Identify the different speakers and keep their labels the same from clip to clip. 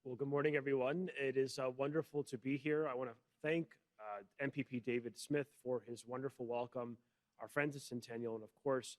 Speaker 1: Well, good morning, everyone. It is wonderful to be here. I want to thank MPP David Smith for his wonderful welcome, our friends at Centennial, and of course,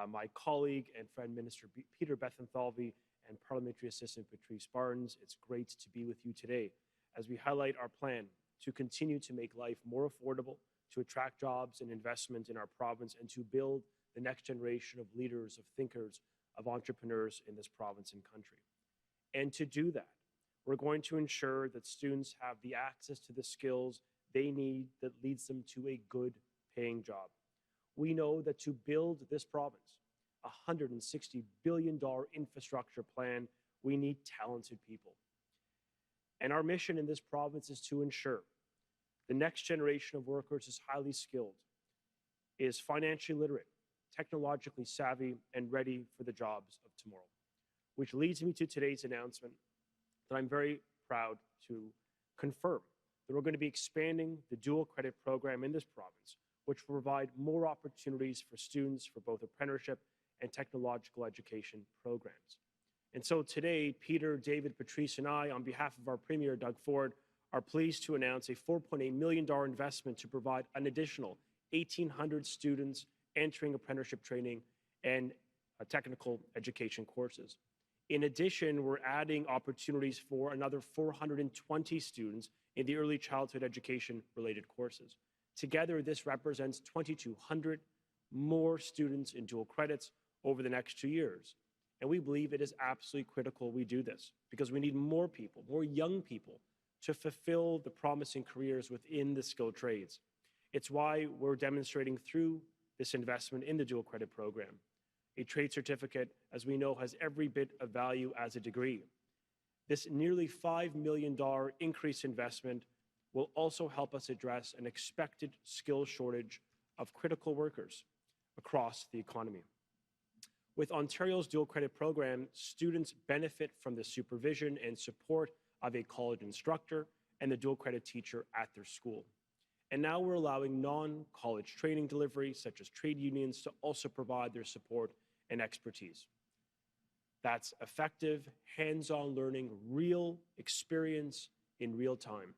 Speaker 1: my colleague and friend, Minister Peter Bethlenfalvy, and Parliamentary Assistant Patrice Barnes. It's great to be with you today as we highlight our plan to continue to make life more affordable, to attract jobs and investment in our province, and to build the next generation of leaders, of thinkers, of entrepreneurs in this province and country. And to do that, we're going to ensure that students have the access to the skills they need that leads them to a good paying job. We know that to build this province, a $160 billion infrastructure plan, we need talented people. And our mission in this province is to ensure the next generation of workers is highly skilled, is financially literate, technologically savvy, and ready for the jobs of tomorrow. Which leads me to today's announcement that I'm very proud to confirm that we're going to be expanding the dual credit program in this province, which will provide more opportunities for students for both apprenticeship and technological education programs. And so today, Peter, David, Patrice, and I, on behalf of our Premier, Doug Ford, are pleased to announce a $4.8 million investment to provide an additional 1,800 students entering apprenticeship training and technical education courses. In addition, we're adding opportunities for another 420 students in the early childhood education related courses. Together, this represents 2,200 more students in dual credits over the next 2 years. And we believe it is absolutely critical we do this because we need more people, more young people, to fulfill the promising careers within the skilled trades. It's why we're demonstrating through this investment in the dual credit program. A trade certificate, as we know, has every bit of value as a degree. This nearly $5 million increased investment will also help us address an expected skill shortage of critical workers across the economy. With Ontario's dual credit program, students benefit from the supervision and support of a college instructor and the dual credit teacher at their school. And now we're allowing non-college training delivery, such as trade unions, to also provide their support and expertise. That's effective, hands-on learning, real experience in real time.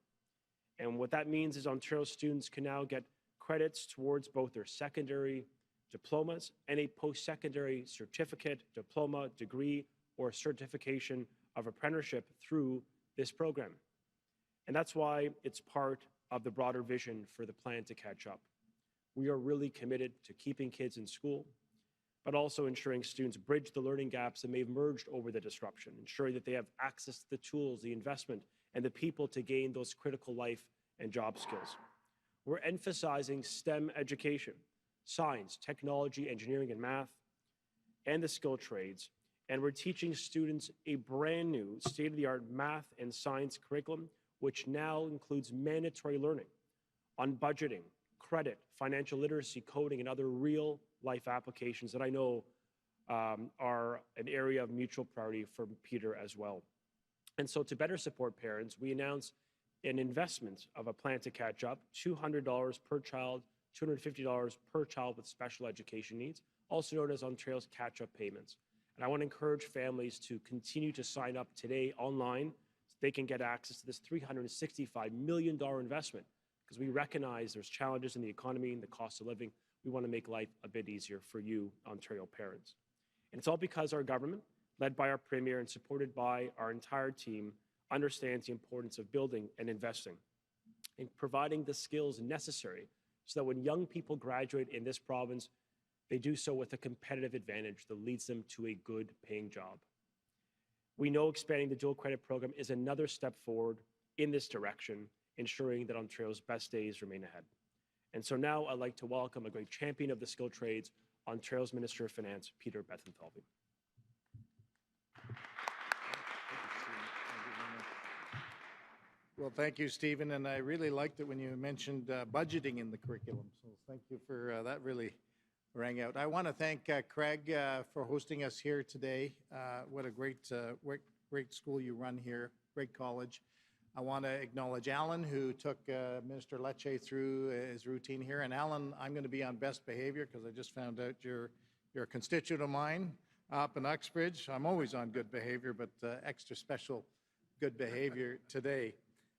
Speaker 1: And what that means is Ontario students can now get credits towards both their secondary diplomas and a post-secondary certificate, diploma, degree, or certification of apprenticeship through this program. And that's why it's part of the broader vision for the plan to catch up. We are really committed to keeping kids in school, but also ensuring students bridge the learning gaps that may have emerged over the disruption, ensuring that they have access to the tools, the investment, and the people to gain those critical life and job skills. We're emphasizing STEM education, science, technology, engineering, and math, and the skilled trades, and we're teaching students a brand new state-of-the-art math and science curriculum, which now includes mandatory learning on budgeting, credit, financial literacy, coding, and other real-life applications that I know are an area of mutual priority for Peter as well. And so to better support parents, we announced an investment of a plan to catch up, $200 per child, $250 per child with special education needs, also known as Ontario's catch-up payments. And I want to encourage families to continue to sign up today online so they can get access to this $365 million investment because we recognize there's challenges in the economy and the cost of living. We want to make life a bit easier for you, Ontario parents. And it's all because our government, led by our Premier and supported by our entire team, understands the importance of building and investing and providing the skills necessary so that when young people graduate in this province, they do so with a competitive advantage that leads them to a good paying job. We know expanding the dual credit program is another step forward in this direction, ensuring that Ontario's best days remain ahead. And so now I'd like to welcome a great champion of the skilled trades, Ontario's Minister of Finance, Peter Bethlenfalvy.
Speaker 2: Well, thank you, Stephen, and I really liked it when you mentioned budgeting in the curriculum, so thank you for that. Really rang out. I want to thank Craig for hosting us here today. What a great school you run here, great college. I want to acknowledge Alan, who took Minister Lecce through his routine here. And Alan, I'm going to be on best behavior because I just found out you're a constituent of mine up in Uxbridge. I'm always on good behavior, but extra special good behavior today.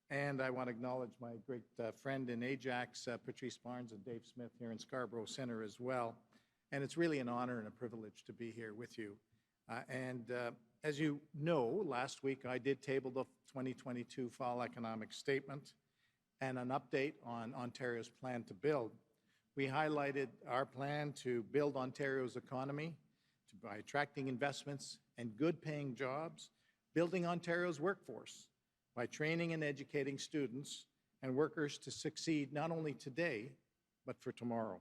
Speaker 2: And I want to acknowledge my great friend in Ajax, Patrice Barnes, and Dave Smith here in Scarborough Centre as well. And it's really an honor and a privilege to be here with you. As you know, last week I did table the 2022 Fall Economic Statement and an update on Ontario's plan to build. We highlighted our plan to build Ontario's economy by attracting investments and good-paying jobs, building Ontario's workforce by training and educating students and workers to succeed not only today, but for tomorrow,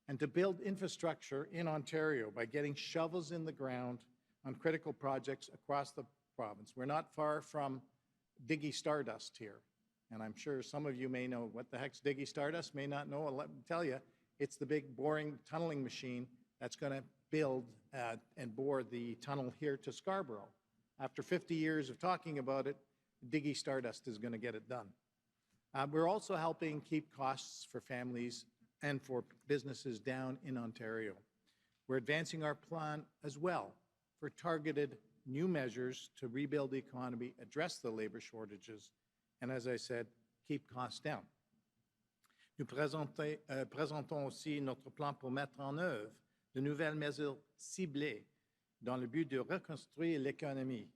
Speaker 2: and to build infrastructure in Ontario by getting shovels in the ground on critical projects across the province. We're not far from Diggy Stardust here, and I'm sure some of you may know what the heck's Diggy Stardust, may not know. Well, let me tell you, it's the big boring tunneling machine that's going to build and bore the tunnel here to Scarborough. After 50 years of talking about it, Diggy Stardust is going to get it done. We're also helping keep costs for families and for businesses down in Ontario. We're advancing our plan as well for targeted new measures to rebuild the economy, address the labor shortages, and as I said, keep costs down. Nous présentons aussi notre plan pour mettre en œuvre de nouvelles mesures ciblées dans le but de reconstruire l'économie,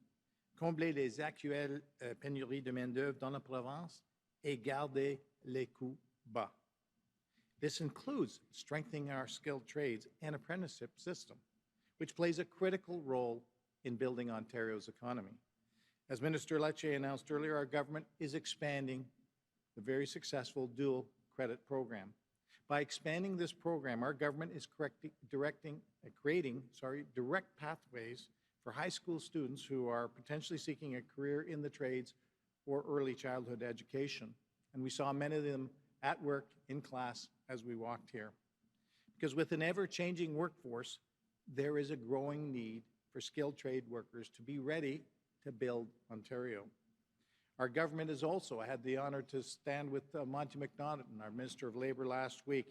Speaker 2: combler les actuelles pénuries de main-d'œuvre dans la province et garder les coûts bas. This includes strengthening our skilled trades and apprenticeship system, which plays a critical role in building Ontario's economy. As Minister Lecce announced earlier, our government is expanding the very successful dual credit program. By expanding this program, our government is creating direct pathways for high school students who are potentially seeking a career in the trades or early childhood education. And we saw many of them at work in class as we walked here. Because with an ever-changing workforce, there is a growing need for skilled trade workers to be ready to build Ontario. Our government has also had the honor to stand with Monty McNaughton, our Minister of Labour, last week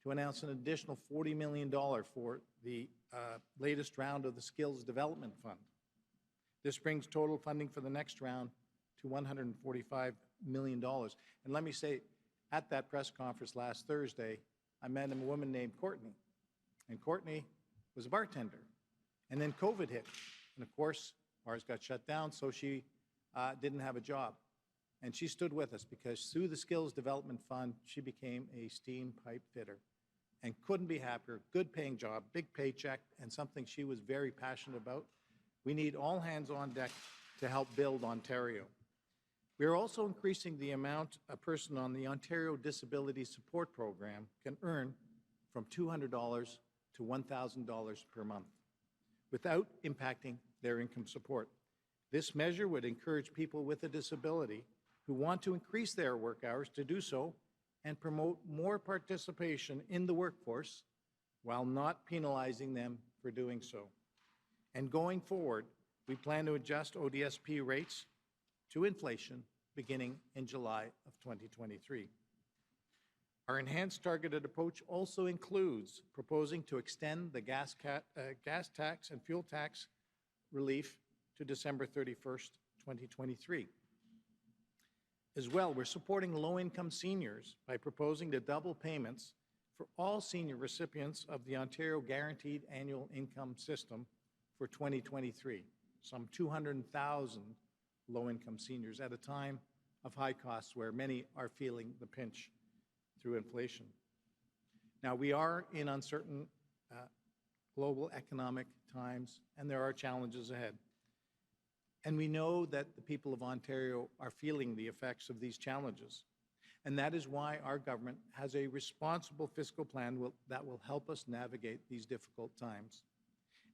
Speaker 2: to announce an additional $40 million for the latest round of the Skills Development Fund. This brings total funding for the next round to $145 million. And let me say, at that press conference last Thursday, I met a woman named Courtney. And Courtney was a bartender. And then COVID hit. And of course, bars got shut down, so she didn't have a job. And she stood with us because through the Skills Development Fund, she became a steam pipe fitter and couldn't be happier. Good paying job, big paycheck, and something she was very passionate about. We need all hands on deck to help build Ontario. We are also increasing the amount a person on the Ontario Disability Support Program can earn from $200 to $1,000 per month without impacting their income support. This measure would encourage people with a disability who want to increase their work hours to do so and promote more participation in the workforce while not penalizing them for doing so. And going forward, we plan to adjust ODSP rates to inflation beginning in July of 2023. Our enhanced targeted approach also includes proposing to extend the gas tax and fuel tax relief to December 31st, 2023. As well, we're supporting low-income seniors by proposing to double payments for all senior recipients of the Ontario Guaranteed Annual Income System for 2023, some 200,000 low-income seniors at a time of high costs where many are feeling the pinch through inflation. Now, we are in uncertain global economic times, and there are challenges ahead. And we know that the people of Ontario are feeling the effects of these challenges. And that is why our government has a responsible fiscal plan that will help us navigate these difficult times.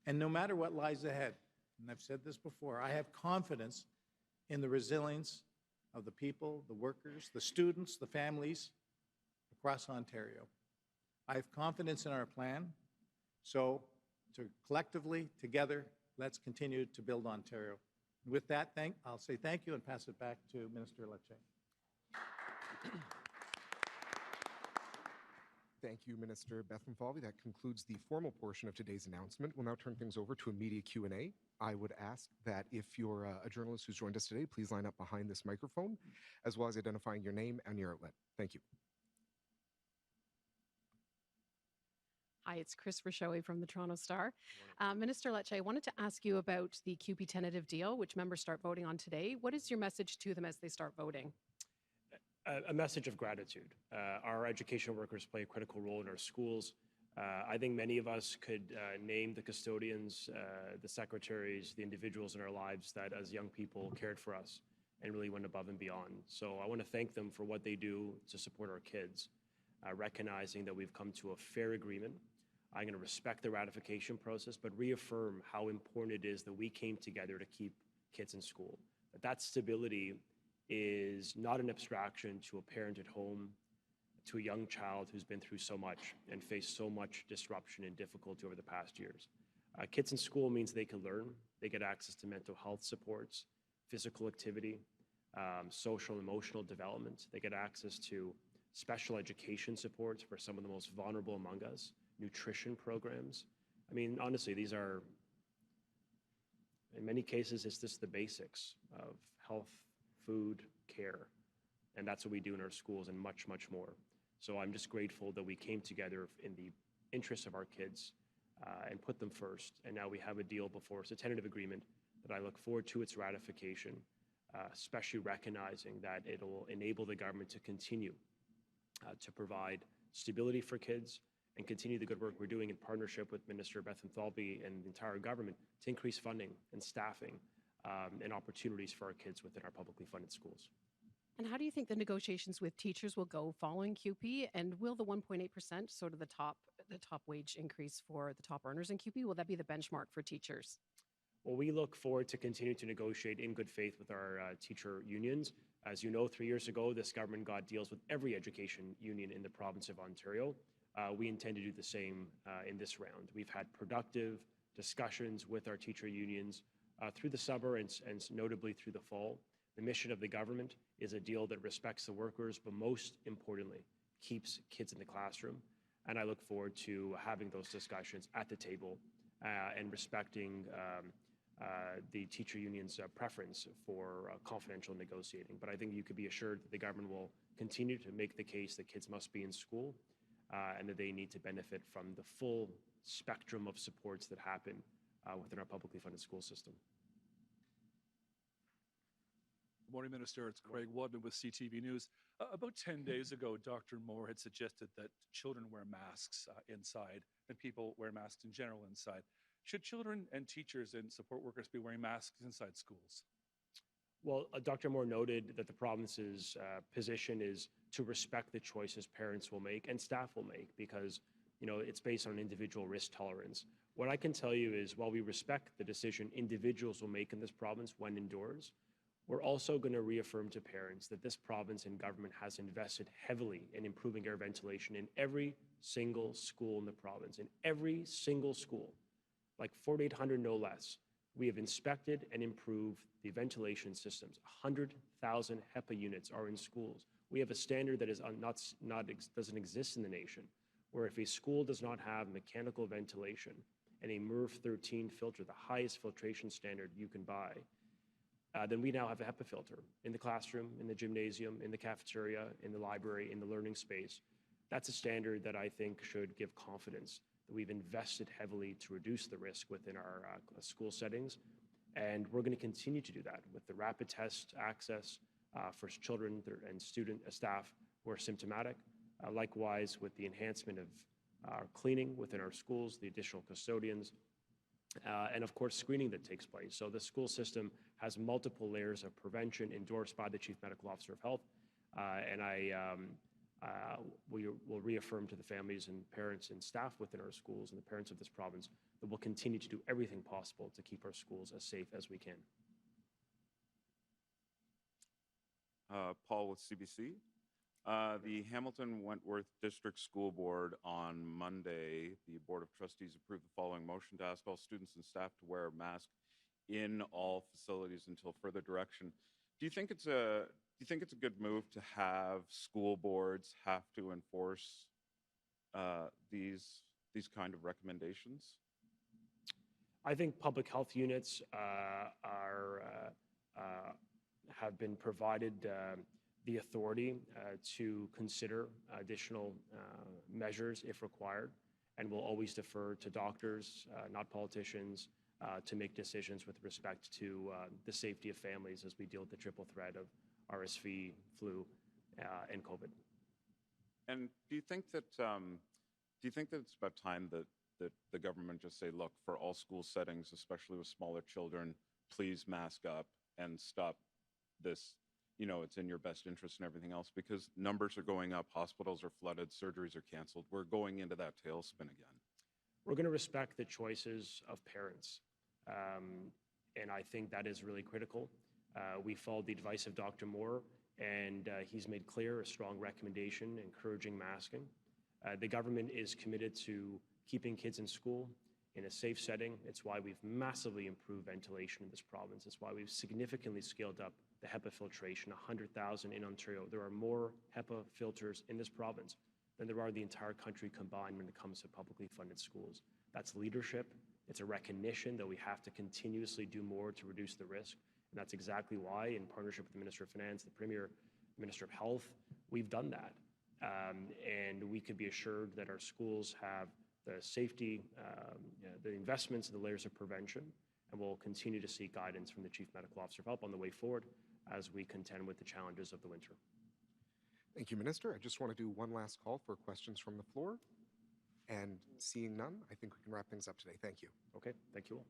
Speaker 2: And no matter what lies ahead, and I've said this before, I have confidence in the resilience of the people, the workers, the students, the families across Ontario. I have confidence in our plan, so collectively, together, let's continue to build Ontario. With that, I'll say thank you and pass it back to Minister Lecce.
Speaker 3: Thank you, Minister Bethlenfalvy. That concludes the formal portion of today's announcement. We'll now turn things over to a media Q&A. I would ask that if you're a journalist who's joined us today, please line up behind this microphone, as well as identifying your name and your outlet. Thank you.
Speaker 4: Hi, it's Chris Rashoe from the Toronto Star. Minister Lecce, I wanted to ask you about the CUPE tentative deal, which members start voting on today. What is your message to them as they start voting?
Speaker 1: A message of gratitude. Our education workers play a critical role in our schools. I think many of us could name the custodians, the secretaries, the individuals in our lives that as young people cared for us and really went above and beyond. So I want to thank them for what they do to support our kids, recognizing that we've come to a fair agreement. I'm going to respect the ratification process, but reaffirm how important it is that we came together to keep kids in school. That stability is not an abstraction to a parent at home, to a young child who's been through so much and faced so much disruption and difficulty over the past years. Kids in school means they can learn, they get access to mental health supports, physical activity, social and emotional development. They get access to special education supports for some of the most vulnerable among us, nutrition programs. I mean, honestly, these are, in many cases, it's just the basics of health, food, care. And that's what we do in our schools and much, much more. So I'm just grateful that we came together in the interests of our kids and put them first. And now we have a deal before us, a tentative agreement that I look forward to its ratification, especially recognizing that it will enable the government to continue to provide stability for kids and continue the good work we're doing in partnership with Minister Bethlenfalvy and the entire government to increase funding and staffing and opportunities for our kids within our publicly funded schools.
Speaker 4: And how do you think the negotiations with teachers will go following CUPE? And will the 1.8%, sort of the top wage increase for the top earners in CUPE, will that be the benchmark for teachers?
Speaker 1: Well, we look forward to continue to negotiate in good faith with our teacher unions. As you know, 3 years ago, this government got deals with every education union in the province of Ontario. We intend to do the same in this round. We've had productive discussions with our teacher unions through the summer and notably through the fall. The mission of the government is a deal that respects the workers, but most importantly, keeps kids in the classroom. And I look forward to having those discussions at the table and respecting the teacher union's preference for confidential negotiating. But I think you could be assured that the government will continue to make the case that kids must be in school and that they need to benefit from the full spectrum of supports that happen within our publicly funded school system.
Speaker 5: Good morning, Minister. It's Craig Wadman with CTV News. About 10 days ago, Dr. Moore had suggested that children wear masks inside and people wear masks in general inside. Should children and teachers and support workers be wearing masks inside schools?
Speaker 1: Well, Dr. Moore noted that the province's position is to respect the choices parents will make and staff will make because, you know, it's based on individual risk tolerance. What I can tell you is while we respect the decision individuals will make in this province when indoors, we're also going to reaffirm to parents that this province and government has invested heavily in improving air ventilation in every single school in the province, in every single school, like 4,800 no less. We have inspected and improved the ventilation systems. 100,000 HEPA units are in schools. We have a standard that is doesn't exist in the nation, where if a school does not have mechanical ventilation and a MERV 13 filter, the highest filtration standard you can buy, then we now have a HEPA filter in the classroom, in the gymnasium, in the cafeteria, in the library, in the learning space. That's a standard that I think should give confidence that we've invested heavily to reduce the risk within our school settings. And we're going to continue to do that with the rapid test access for children and staff who are symptomatic. Likewise, with the enhancement of our cleaning within our schools, the additional custodians, and of course, screening that takes place. So the school system has multiple layers of prevention endorsed by the Chief Medical Officer of Health. And we will reaffirm to the families and parents and staff within our schools and the parents of this province that we'll continue to do everything possible to keep our schools as safe as we can.
Speaker 6: Paul with CBC. The Hamilton Wentworth District School Board on Monday, the Board of Trustees approved the following motion to ask all students and staff to wear a mask in all facilities until further direction. Do you think it's a good move to have school boards have to enforce these kind of recommendations?
Speaker 1: I think public health units have been provided the authority to consider additional measures if required, and will always defer to doctors, not politicians, to make decisions with respect to the safety of families as we deal with the triple threat of RSV, flu, and COVID.
Speaker 6: And do you think that it's about time that the government just say, look, for all school settings, especially with smaller children, please mask up and stop this? You know, it's in your best interest and everything else, because numbers are going up, hospitals are flooded, surgeries are canceled. We're going into that tailspin again.
Speaker 1: We're going to respect the choices of parents, and I think that is really critical. We followed the advice of Dr. Moore, and he's made clear a strong recommendation encouraging masking. The government is committed to keeping kids in school in a safe setting. It's why we've massively improved ventilation in this province. It's why we've significantly scaled up the HEPA filtration, 100,000 in Ontario. There are more HEPA filters in this province than there are the entire country combined when it comes to publicly funded schools. That's leadership. It's a recognition that we have to continuously do more to reduce the risk. And that's exactly why, in partnership with the Minister of Finance, the Premier, the Minister of Health, we've done that. And we can be assured that our schools have the safety, the investments in the layers of prevention, and we'll continue to seek guidance from the Chief Medical Officer of Health on the way forward as we contend with the challenges of the winter.
Speaker 3: Thank you, Minister. I just want to do one last call for questions from the floor. And seeing none, I think we can wrap things up today. Thank you.
Speaker 1: Okay, thank you all.